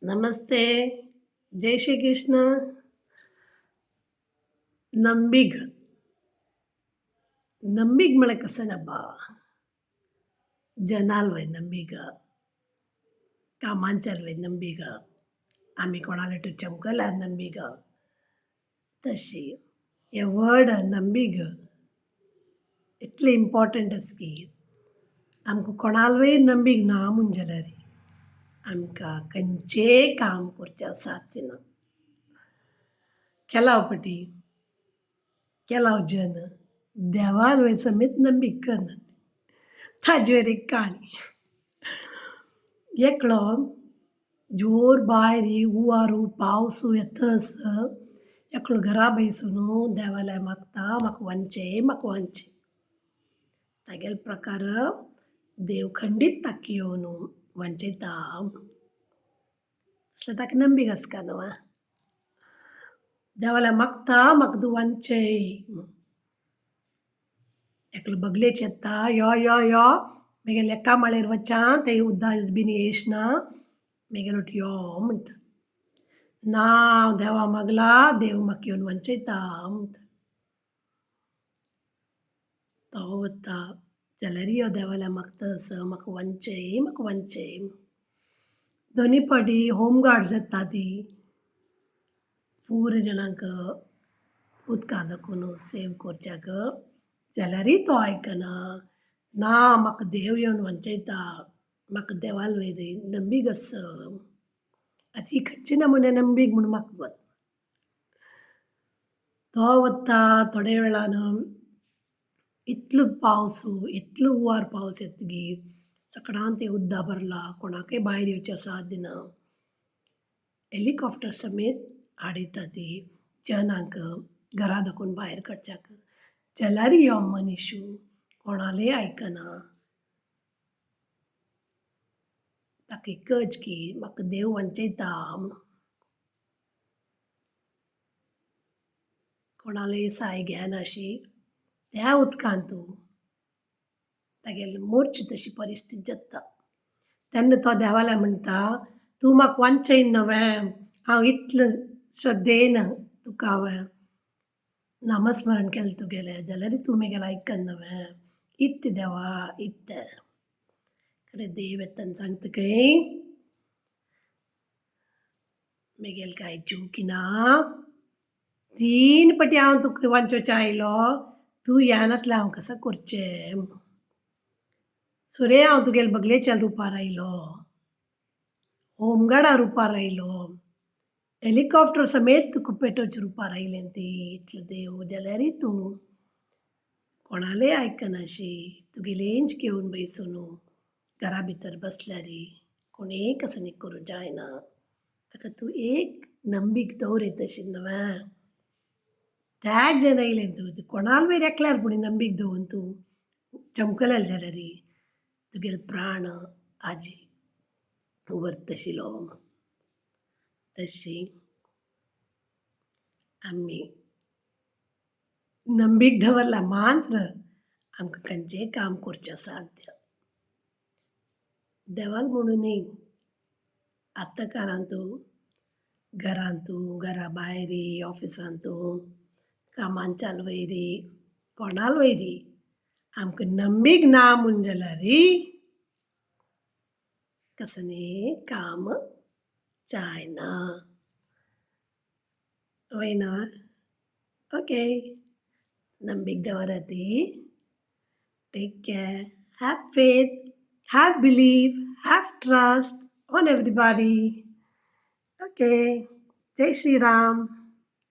ನಮಸ್ತೆ. ಜೈ ಶ್ರೀ ಕೃಷ್ಣ. ನಂಬಿಗ್ ನಂबीग म्हळ्यार कसं नबा जनालवय नंबीग कामांचलवय नंबीग आम्ही कोणाला टू चमकल्यार नंबीग तशी हे वर्ड नंबीग इतले इम्पॉर्टंट की आमकां कोणालवय नंबीग ना म्हणजेल्यार आमकां खंयचेंय काम करचें साध्य ना. ಕೆಲವಪಟಿ ಕೆಲವು ಜನ देवावयर समेत नंबीग करनात. ताजेर एक काणी एकलो जोर भायर हुंवारू पावसू येतस एकलो घरा बसून देवाला मागता म्हाका वांचे तागेले प्रकार देव खंडीत ताका येवन वांचयता असल्यार ताका नंबीग आसा काय न्हू देवाला मागता म्हाका तूं वांचय एकलो बगलेच येता यो म्हगेले एका माळेर वचा थंय उदक बीन येयसना म्हगेलो यो म्हणटा ना हांव देवा मागला देव म्हाका येवन वांचयता म्हणटा तो वता जाल्यार यो देवाला मागतास म्हाका वांचय दोनी फावटी होम गार्ड जाता ती पूर जाणांक उदकां दाखोवन सेव करच्याक जाल्यारूय तो आयकना ना म्हाका देव येवन वांचयता म्हाका देवाल वयर नंबीग आसा आतां ही खंयचे नमुने नंबीग म्हूण म्हाका वता तो वता थोड्या वेळान इतलो हुंवार पावस येतगीर सकाळान तें उदक भरला कोणाकय भायर येवचें साध्य ना हेलिकॉप्टर समेत हाडयता ती जनांक घरा दाखोवन भायर काडच्याक जाल्यारूय यो मनीस कोणालेय आयकना ताका एकच की म्हाका देव वांचयता म्हणून कोणालेय साय घेयनाशी त्या उदकांत तागेली मोरची तशी परिस्थिती जाता तेन्ना तो देवाला म्हणटा तूं म्हाका वांचयन न्हय हांव इतलो श्रद्धेन तुका हांवें नामस्मरण केलें तुगेलें जाल्यारूय तूं म्हगेलें आयकन न्हय इत्त देवा इत्त खरें देव येता आनी सांगता खंय म्हगेलें कांय चुकी ना 3 फावटी हांव तुका वांचोवचें आयलो तूं येनासल्यार हांव कसां करचें सुरे हांव तुगेले बगलेच्या रुपार आयलो होमगार्डा रुपार आयलो हेलिकॉप्टर समेत तुका पेटोवच्या रुपार आयलें ती इतलो देव जाल्यारूय तूं कोणालेय आयकनाशी तुगेलेंच घेवन बसून घरा भितर बसल्यार कोणेय कसं करूं जायना ताका तूं एक नंबीक दवरत तशी न्हय त्याच जन येयलें तूं कोणाल वयर एकल्यार पूण नंबीक दवरून तूं चमकलें जाल्यार तुगेले प्राण आजी व्हरतशिलो तशी आमी नंबीक दवरल्यार मात्र आमकां खंयचेंय काम करचें साध्य देवाल म्हणून न्ही आतां काळांत घरांत घरा भायर ऑफिसांत कामांच्या वयर कोणाल वयर आमकां नंबीक ना म्हूण जाल्यार कसलें काम जायना वय न्हय ओके नंबीक दवरात take care have faith have belief have trust on everybody okay जय श्री राम